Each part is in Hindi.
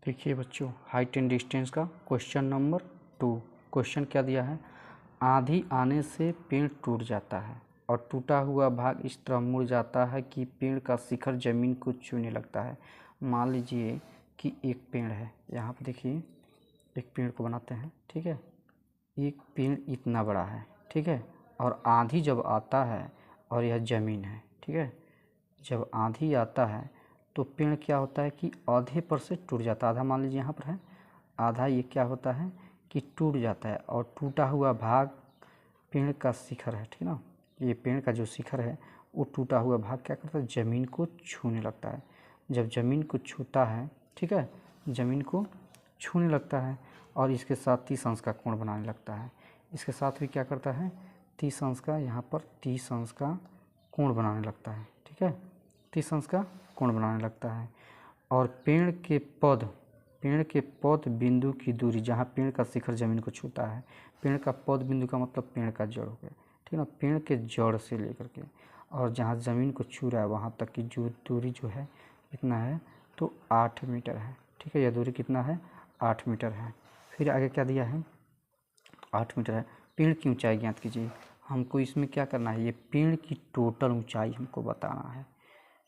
देखिए बच्चों, हाइट एंड डिस्टेंस का क्वेश्चन नंबर 2। क्वेश्चन क्या दिया है? आंधी आने से पेड़ टूट जाता है और टूटा हुआ भाग इस तरह मुड़ जाता है कि पेड़ का शिखर जमीन को छूने लगता है। मान लीजिए कि एक पेड़ है, यहाँ पर देखिए एक पेड़ को बनाते हैं, ठीक है। एक पेड़ इतना बड़ा है, ठीक है, और आंधी जब आता है और यह ज़मीन है, ठीक है। जब आंधी आता है तो पेड़ क्या होता है कि आधे पर से टूट जाता है। आधा मान लीजिए यहाँ पर है, आधा ये क्या होता है कि टूट जाता है और टूटा हुआ भाग पेड़ का शिखर है, ठीक ना। ये पेड़ का जो शिखर है वो टूटा हुआ भाग क्या करता है, ज़मीन को छूने लगता है। जब ज़मीन को छूता है, ठीक है, ज़मीन को छूने लगता है और इसके साथ 30 अंश का कोण बनाने लगता है। इसके साथ भी क्या करता है, 30 अंश का, यहाँ पर 30 अंश का कोण बनाने लगता है, ठीक है। 30 अंश का कोण बनाने लगता है और पेड़ के पौध बिंदु की दूरी, जहाँ पेड़ का शिखर जमीन को छूता है, पेड़ का पौध बिंदु का मतलब पेड़ का जड़ हो गया, ठीक है ना। पेड़ के जड़ से लेकर के और जहाँ ज़मीन को छू रहा है वहाँ तक की जो दूरी जो है कितना है, तो 8 मीटर है, ठीक है। यह दूरी कितना है, 8 मीटर है। फिर आगे क्या दिया है, 8 मीटर है। पेड़ की ऊंचाई ज्ञात कीजिए। हमको इसमें क्या करना है, ये पेड़ की टोटल ऊंचाई हमको बताना है,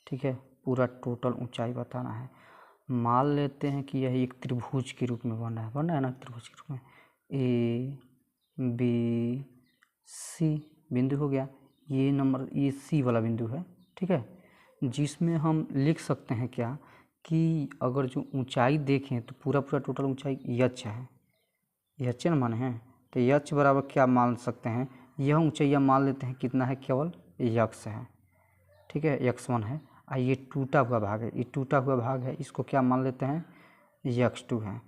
ठीक है। पूरा टोटल ऊंचाई बताना है। मान लेते हैं कि यह एक त्रिभुज के रूप में बना है ना, त्रिभुज के रूप में ए बी सी बिंदु हो गया। ये नंबर, ये सी वाला बिंदु है, ठीक है, जिसमें हम लिख सकते हैं क्या कि अगर जो ऊंचाई देखें तो पूरा टोटल ऊंचाई यच है, यच न माने हैं, तो यच बराबर क्या मान सकते हैं, यह ऊंचाई मान लेते हैं कितना है, केवल यक्स है, ठीक है, x1 है। और ये टूटा हुआ भाग है, ये टूटा हुआ भाग है, इसको क्या मान लेते हैं, x2 है।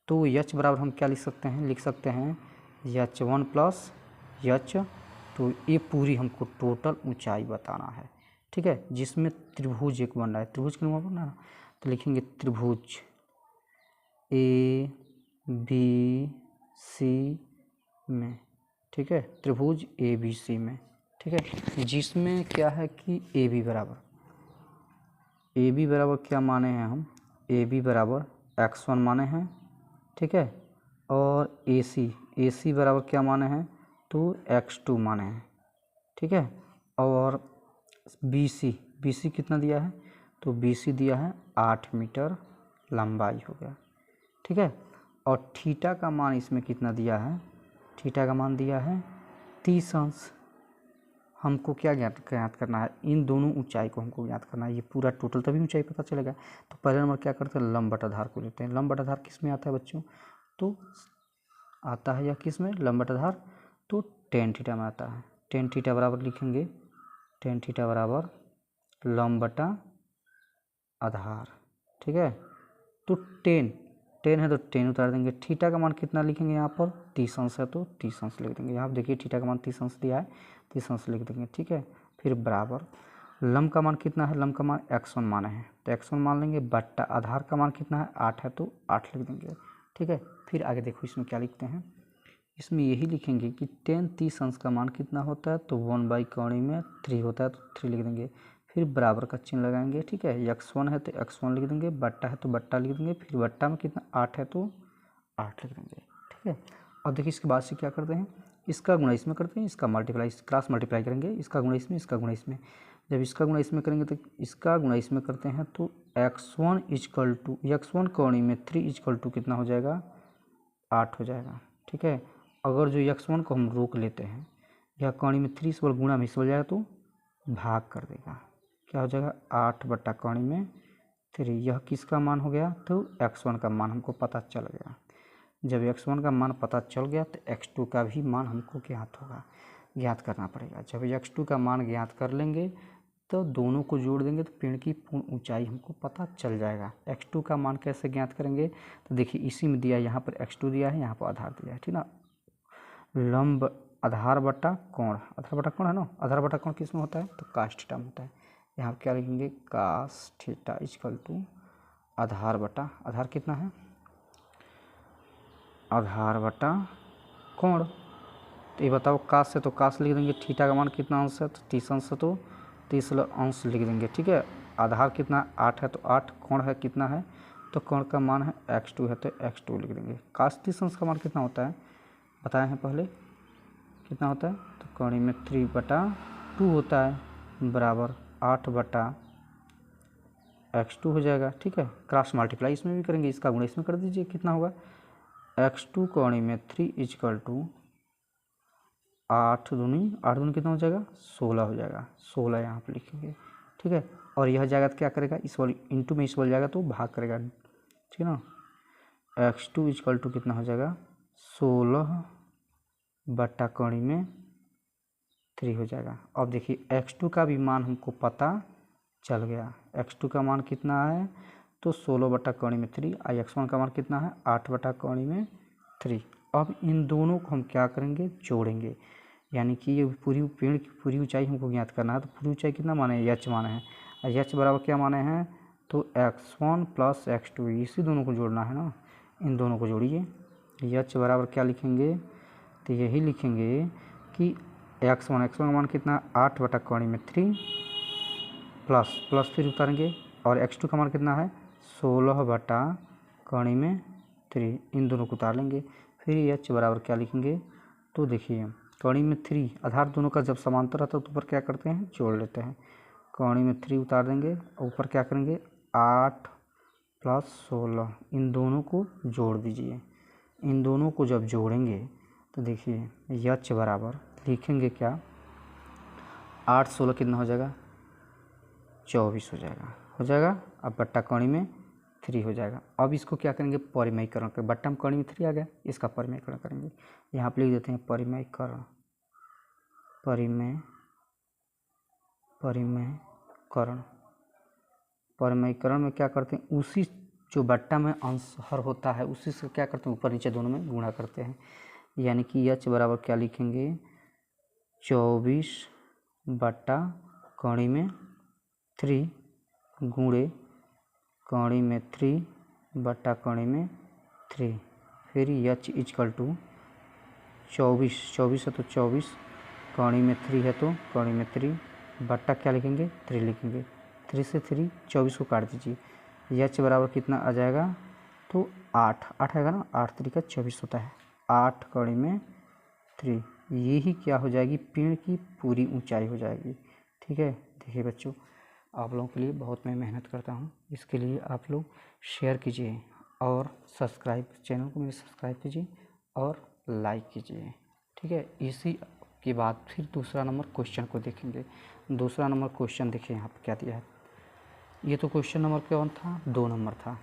तो h बराबर हम क्या लिख सकते हैं, h1 प्लस h2। ये पूरी हमको टोटल ऊंचाई बताना है, ठीक है, जिसमें त्रिभुज एक बन रहा है, त्रिभुज के नाम बनना है, तो लिखेंगे त्रिभुज ए बी सी में, ठीक है, त्रिभुज ए बी सी में, ठीक है, जिसमें क्या है कि ए बी बराबर क्या माने हैं हम, ए बी बराबर x1 माने हैं, ठीक है, और ए सी बराबर क्या माने हैं, तो x2 माने हैं, ठीक है। और बी सी कितना दिया है, तो बी सी दिया है 8 मीटर लंबाई हो गया, ठीक है। और थीटा का मान इसमें कितना दिया है, थीटा का मान दिया है 30 अंश। हमको क्या ज्ञात करना है, इन दोनों ऊंचाई को हमको ज्ञात करना है। ये पूरा टोटल तभी ऊंचाई पता चलेगा। तो पहले नंबर क्या करते हैं, लंब बटाधार को लेते हैं। लंब बटाधार किस में आता है बच्चों, तो आता है या किस में, लंब बटाधार, तो टेन थीटा में आता है। टेन थीटा बराबर लिखेंगे, टेन थीटा बराबर लंब बटा आधार, ठीक है। तो टेन है तो टेन उतार देंगे। थीटा का मान कितना लिखेंगे, यहाँ पर 30 अंश है तो 30 अंश लिख देंगे। यहाँ पर देखिए थीटा का मान 30 अंश दिया है, 30 अंश लिख देंगे, ठीक है। फिर बराबर लंब का मान कितना है, लंब का मान x1 माने हैं तो x1 मान लेंगे, बट्टा आधार का मान कितना है, 8 है तो 8 लिख देंगे, ठीक है। फिर आगे देखो इसमें क्या लिखते हैं, इसमें यही लिखेंगे कि टेन 30 अंश का मान कितना होता है, तो 1/3 में 3 होता है तो 3 लिख देंगे। फिर बराबर का चिन्ह लगाएंगे, ठीक है। x1 है तो x1 लिख देंगे, बट्टा है तो बट्टा लिख देंगे, फिर बट्टा में कितना 8 है तो 8 लिख देंगे, ठीक है। अब देखिए इसके बाद से क्या करते हैं, इसका गुणा इसमें करते हैं, इसका मल्टीप्लाई, क्रॉस मल्टीप्लाई करेंगे, इसका गुणा इसमें, इसका गुणा इसमें। जब इसका गुणा इसमें करेंगे तो इसका गुणा इसमें करते हैं, तो x1 इक्वल टू x1 कोणी में 3 इक्वल टू कितना हो जाएगा, 8 हो जाएगा, ठीक है। अगर जो x1 को हम रोक लेते हैं, यह कोणी में 3 से गुणा में हो जाएगा तो भाग कर देगा, क्या हो जाएगा 8 बट्टा कोणी में 3। यह किसका मान हो गया, तो x1 का मान हमको पता चल गया। जब x1 का मान पता चल गया तो x2 का भी मान हमको ज्ञात करना पड़ेगा। जब x2 का मान ज्ञात कर लेंगे तो दोनों को जोड़ देंगे तो पेड़ की पूर्ण ऊंचाई हमको पता चल जाएगा। x2 का मान कैसे ज्ञात करेंगे, तो देखिए इसी में दिया है, यहाँ पर x2 दिया है, यहाँ पर आधार दिया है, ठीक ना। लंब आधार बटा कोण, आधार बटा कोण है ना, आधार बटा कोण किस में होता है, तो कास थीटा में होता है। यहाँ पर क्या लिखेंगे, कास थीटा इक्वल टू आधार बटा, आधार कितना है, आधार बटा कोण। तो ये बताओ कास है तो कास लिख देंगे, थीटा का मान कितना अंश है, तो 30 अंश है तो 30 अंश लिख देंगे, ठीक है। आधार कितना 8 है तो 8, कोण है कितना है तो कोण का मान है x2 है तो x2 लिख देंगे। cos 30 अंश का मान कितना होता है बताए हैं पहले, कितना होता है, तो कोणी में 3/2 होता है बराबर 8/x2 हो जाएगा। ठीक है, क्रॉस मल्टीप्लाई इसमें भी करेंगे, इसका गुणा इसमें कर दीजिए, कितना होगा x2 कोणी में 3 = 8 दूनी कितना हो जाएगा 16 हो जाएगा, 16 यहाँ पे लिखेंगे। ठीक है, और यह जाएगा तो क्या करेगा, इस वाली इंटू में इस वाली जाएगा तो भाग करेगा, ठीक है ना। x2 = कितना हो जाएगा 16/3 हो जाएगा। अब देखिए x2 का भी मान हमको पता चल गया, x2 का मान कितना है तो 16/3 और x1 का मान कितना है 8/3। अब इन दोनों को हम क्या करेंगे जोड़ेंगे, यानी कि ये पूरी पेड़ की पूरी ऊंचाई हमको ज्ञात करना है। तो पूरी ऊंचाई कितना माने है h माने हैं, और h बराबर क्या माने हैं तो x1 + x2, इसी दोनों को जोड़ना है ना, इन दोनों को जोड़िए। h बराबर क्या लिखेंगे तो यही लिखेंगे कि x1 का मान कितना 8/3 प्लस फिर उतारेंगे, और x2 का मान कितना है 16/3, इन दोनों को उतार लेंगे। फिर h बराबर क्या लिखेंगे तो देखिए कौड़ी में 3 आधार दोनों का जब समांतर रहता है तो ऊपर क्या करते हैं जोड़ लेते हैं, कौड़ी में 3 उतार देंगे और ऊपर क्या करेंगे 8 + 16, इन दोनों को जोड़ दीजिए। इन दोनों को जब जोड़ेंगे तो देखिए h बराबर लिखेंगे क्या 8 16 कितना हो जाएगा 24 हो जाएगा। अब बट्टा कौड़ी में 3 हो जाएगा। अब इसको क्या करेंगे परिमयीकरण कर, बट्टा में कौड़ी में 3 आ गया, इसका परिमयीकरण करेंगे। यहाँ पर लिख देते हैं परिमयीकरण, परिमयीकरण में क्या करते हैं उसी जो बट्टा में अंश हर होता है उसी से क्या करते हैं ऊपर नीचे दोनों में गुणा करते हैं, यानी कि h बराबर क्या लिखेंगे 24/3 गुणे कौड़ी में 3/3, फिर h = 24 है तो 24, कौड़ी में 3 है तो कौड़ी में 3 बट्टा क्या लिखेंगे 3 लिखेंगे, 3 से 3 24 को काट दीजिए, h बराबर कितना आ जाएगा तो 8 आएगा ना, 8 3 का 24 होता है, 8 कौड़ी में 3, यही क्या हो जाएगी पेड़ की पूरी ऊंचाई हो जाएगी। ठीक है, देखिए बच्चों आप लोगों के लिए बहुत मैं मेहनत करता हूँ, इसके लिए आप लोग शेयर कीजिए और चैनल को मेरे सब्सक्राइब कीजिए और लाइक कीजिए। ठीक है, इसी के बाद फिर दूसरा नंबर क्वेश्चन को देखेंगे। दूसरा नंबर क्वेश्चन देखिए यहाँ पर क्या दिया है, ये तो क्वेश्चन नंबर कौन था 2 नंबर था,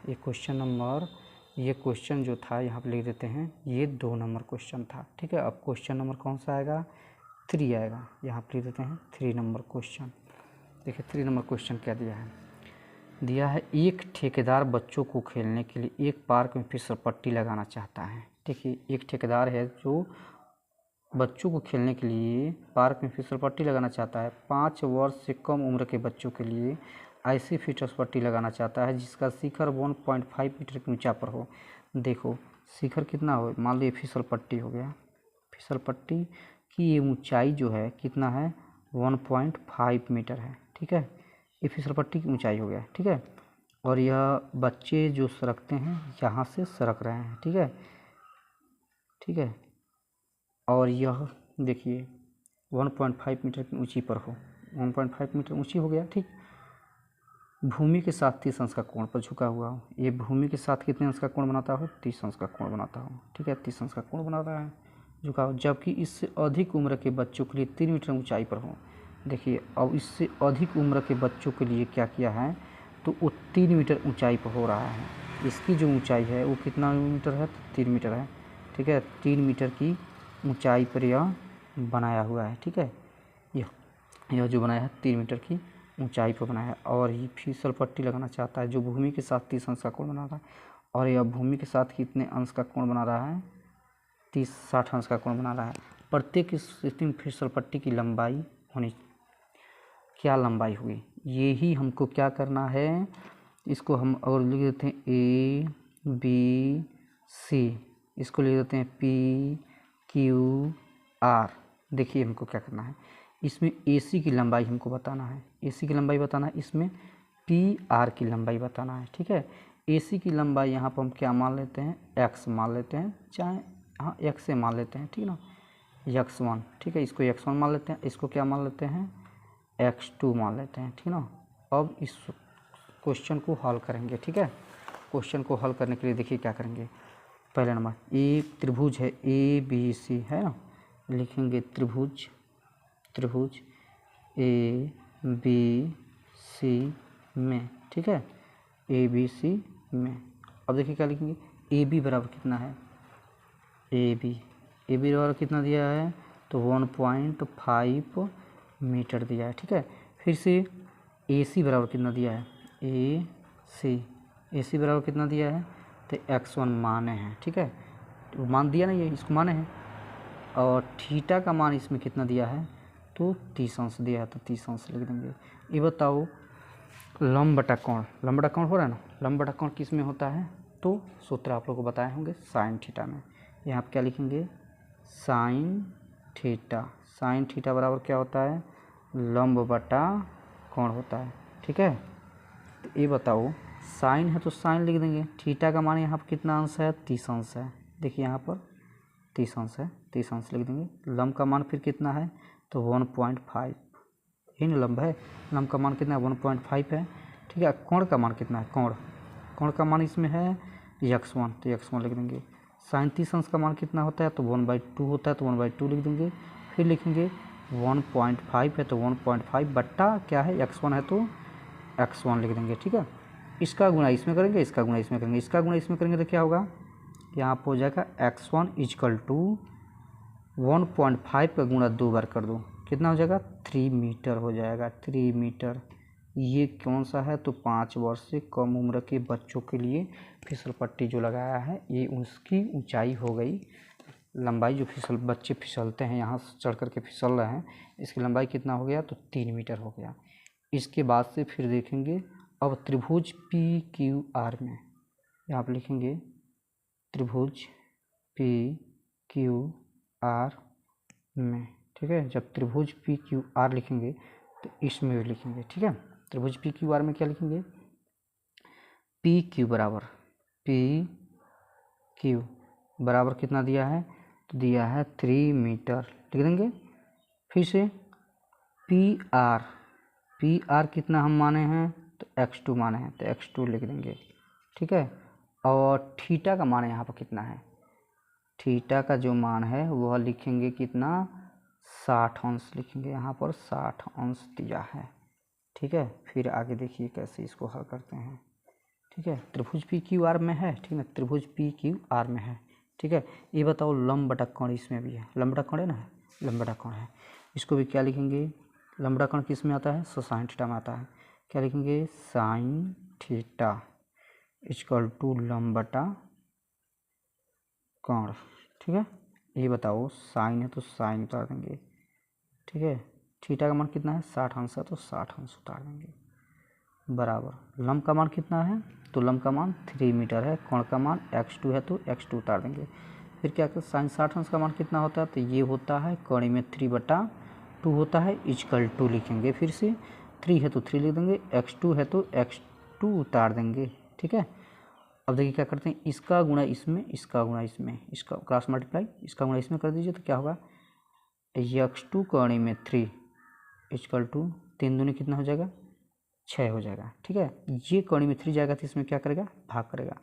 ये क्वेश्चन जो था यहाँ पर लिख देते हैं ये 2 नंबर क्वेश्चन था। ठीक है, अब क्वेश्चन नंबर कौन सा आएगा 3 आएगा, यहाँ पर लिख देते हैं 3 नंबर क्वेश्चन। देखिए 3 नंबर क्वेश्चन क्या दिया है एक ठेकेदार बच्चों को खेलने के लिए एक पार्क में फिसलपट्टी लगाना चाहता है। देखिए एक ठेकेदार है जो बच्चों को खेलने के लिए पार्क में फिसलपट्टी लगाना चाहता है, 5 वर्ष से कम उम्र के बच्चों के लिए ऐसी फिसलपट्टी लगाना चाहता है जिसका शिखर 1.5 मीटर की ऊंचा पर हो। देखो शिखर कितना हो, मान लीजिए फिसलपट्टी हो गया, फिसलपट्टी की ये ऊंचाई जो है कितना है 1.5 मीटर है। ठीक है, ये फिसलपट्टी की ऊंचाई हो गया। ठीक है, और यह बच्चे जो सरकते हैं यहाँ से सरक रहे हैं। ठीक है, और यह देखिए 1.5 मीटर की ऊंची पर हो, 1.5 मीटर ऊंची हो गया। ठीक, भूमि के साथ 30 अंश का कोण पर झुका हुआ हो, ये भूमि के साथ कितने अंश का कोण बनाता हो 30 अंश का कोण बनाता हो। ठीक है, 30 अंश का कोण बनाता है झुका हो, जबकि इससे अधिक उम्र के बच्चों के लिए 3 मीटर ऊंचाई पर हो। देखिए अब इससे अधिक उम्र के बच्चों के लिए क्या किया है तो वो 3 मीटर ऊंचाई पर हो रहा है, इसकी जो ऊंचाई है वो कितना मीटर है तो 3 मीटर है। ठीक है, 3 मीटर की ऊंचाई पर यह बनाया हुआ है। ठीक है, यह जो बनाया है 3 मीटर की ऊंचाई पर बनाया है, और ये फिसलपट्टी लगाना चाहता है जो भूमि के साथ 30 अंश का कोण बना रहा है, और यह भूमि के साथ कितने अंश का कोण बना रहा है 60 अंश का कोण बना रहा है। प्रत्येक स्थिति में फिसलपट्टी की लंबाई होनी, क्या लंबाई हुई यही हमको क्या करना है, इसको हम और लिख देते हैं ABC, इसको लिख देते हैं PQR। देखिए हमको क्या करना है, इसमें AC की लंबाई हमको बताना है, AC की लंबाई बताना है, इसमें PR की लंबाई बताना है। ठीक है, AC की लंबाई यहाँ पर हम क्या मान लेते हैं, x मान लेते हैं, चाहे हाँ x से मान लेते हैं, ठीक ना, x1, ठीक है, इसको x1 मान लेते हैं, इसको क्या मान लेते हैं, x2 मान लेते हैं, ठीक ना। अब इस क्वेश्चन को हल करेंगे, ठीक है। क्वेश्चन को हल करने के लिए देखिए क्या करेंगे। पहला नंबर एक त्रिभुज है ABC है ना, लिखेंगे त्रिभुज ABC में, ठीक है, ABC में। अब देखिए क्या लिखेंगे, AB बराबर कितना है, AB बराबर कितना दिया है, तो 1.5 मीटर दिया है, ठीक है। फिर से AC बराबर कितना दिया है, AC बराबर कितना दिया है, तो x1 माने हैं, ठीक है, तो मान दिया ना, ये इसको माने हैं। और थीटा का मान इसमें कितना दिया है, तो 30 अंश दिया है, तो 30 अंश लिख देंगे। ये बताओ लंब बटा कोण हो रहा है ना, लंब बटा कोण किस में होता है, तो सूत्र आप लोग को बताए होंगे साइन थीटा में। यहाँ पर क्या लिखेंगे, साइन थीटा बराबर क्या होता है, लंब बटा कोण होता है, ठीक है। तो ये बताओ साइन है तो साइन लिख देंगे, थीटा का मान यहाँ पर कितना अंश है, 30 अंश है, देखिए यहाँ पर 30 अंश है, 30 अंश लिख देंगे। लंब का मान फिर कितना है, तो 1.5, यही ना लंब है, लंब का मान कितना है, 1.5 है, ठीक है। कोण का मान कितना है, कोण का मान इसमें है x1, तो x1 लिख देंगे। साइन 30 अंश का मान कितना होता है, तो 1/2 होता है, तो 1/2 लिख देंगे। फिर लिखेंगे 1.5 है तो 1.5 बट्टा क्या है, x1 है तो x1 लिख देंगे, ठीक है। इसका गुणा इसमें करेंगे, इसका गुणा इसमें करेंगे, इसका गुणा इसमें करेंगे तो क्या होगा, यहाँ पर हो जाएगा x1 = 1.5 का गुणा 2 बार कर दो, कितना हो जाएगा, 3 मीटर हो जाएगा, 3 मीटर। ये कौन सा है, तो 5 वर्ष से कम उम्र के बच्चों के लिए फिसल पट्टी जो लगाया है, ये उसकी ऊंचाई हो गई, लंबाई जो बच्चे फिसलते हैं, यहाँ चढ़ कर के फिसल रहे हैं, इसकी लंबाई कितना हो गया, तो 3 मीटर हो गया। इसके बाद से फिर देखेंगे अब त्रिभुज PQR में, यहाँ पर लिखेंगे त्रिभुज PQR में, ठीक है। जब त्रिभुज PQR लिखेंगे तो इसमें भी लिखेंगे, ठीक है। त्रिभुज PQR में क्या लिखेंगे, PQ बराबर कितना दिया है, तो दिया है 3 मीटर लिख देंगे। फिर से PR कितना हम माने हैं, तो x2 माने हैं, तो x2 लिख देंगे, ठीक है। और थीटा का मान यहाँ पर कितना है, थीटा का जो मान है वह लिखेंगे कितना, 60 अंश लिखेंगे, यहाँ पर 60 अंश दिया है, ठीक है। फिर आगे देखिए कैसे इसको हल करते हैं, ठीक है। त्रिभुज PQR में है, ठीक है, त्रिभुज PQR में है, ठीक है। ये बताओ लंब बटा कोण इसमें भी है, लंब बटा कोण है ना, लंब बटा कोण है, इसको भी क्या लिखेंगे, लंब बटा कोण किस में आता है, साइन थीटा में आता है, क्या लिखेंगे, साइन थीटा = लंब बटा कोण, ठीक है। ये बताओ साइन है तो साइन उतार देंगे, ठीक है। थीटा का मान कितना है, 60 अंश है, तो 60 अंश उतार देंगे, बराबर लंब का मान कितना है, तो लंब का मान 3 मीटर है, कोण का मान x2 है, तो x2 उतार देंगे। फिर क्या करें, साइन 60 अंश का मान कितना होता है, तो ये होता है कोण में 3/2 होता है, = लिखेंगे। फिर से 3 है तो 3 लिख देंगे, x2 है तो x2 उतार देंगे, ठीक है। अब देखिए क्या करते हैं, इसका गुणा इसमें, इसका गुणा इसमें, इसका क्रॉस मल्टीप्लाई, इसका गुणा इसमें कर दीजिए, तो क्या होगा, x2 कोण में 3 = 3 दूनी कितना हो जाएगा, 6 हो जाएगा, ठीक है। ये कोण में 3 जाएगा तो इसमें क्या करेगा, भाग करेगा,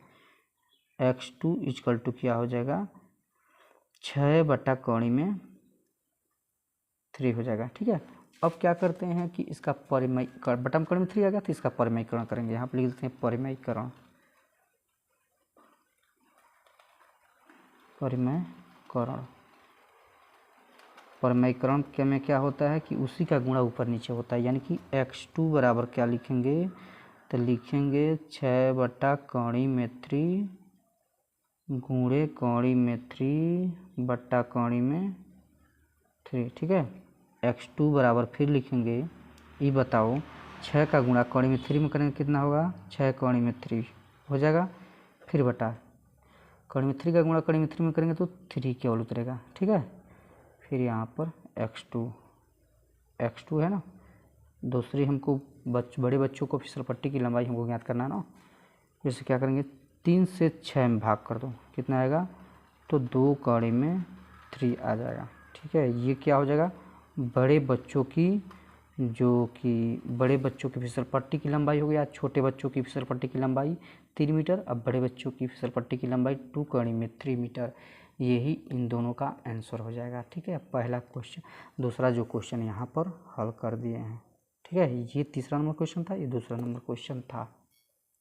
x2 = क्या हो जाएगा, 6 बटा कोण में 3 हो जाएगा, ठीक है। अब क्या करते हैं कि इसका परिमयीकरण, बटा कोण में 3 आ गया तो इसका परिमयीकरण करेंगे, यहाँ पर लिख देते हैं परिमयीकरण के में क्या होता है कि उसी का गुणा ऊपर नीचे होता है, यानी कि x2 बराबर क्या लिखेंगे, तो लिखेंगे 6 बटा कोण में 3 गुणे कोण में 3 बटा कोण में 3, ठीक है। x2 बराबर फिर लिखेंगे, ये बताओ 6 का गुणा कोण में 3 में करेंगे कितना होगा, 6 कोण में 3 हो जाएगा, फिर बटा कोण में 3 का गुणा कोण में 3 में करेंगे तो 3 केवल उतरेगा, ठीक है। फिर यहाँ पर x2 है ना, दूसरी हमको बड़े बच्चों को फिसल पट्टी की लंबाई हमको ज्ञात करना है ना, जैसे क्या करेंगे 3 से 6 में भाग कर दो, कितना आएगा, तो 2 कौड़ी में 3 आ जाएगा। ठीक है, ये क्या हो जाएगा, बड़े बच्चों की फिसल पट्टी की लंबाई हो गया, छोटे बच्चों की फिसल पट्टी की लंबाई 3 मीटर, अब बड़े बच्चों की फिसल पट्टी की लंबाई 2 कौड़ी में 3 मीटर। यही इन दोनों का आंसर हो जाएगा। ठीक है, पहला क्वेश्चन, दूसरा जो क्वेश्चन यहाँ पर हल कर दिए हैं। ठीक है, ये तीसरा नंबर क्वेश्चन था, ये दूसरा नंबर क्वेश्चन था।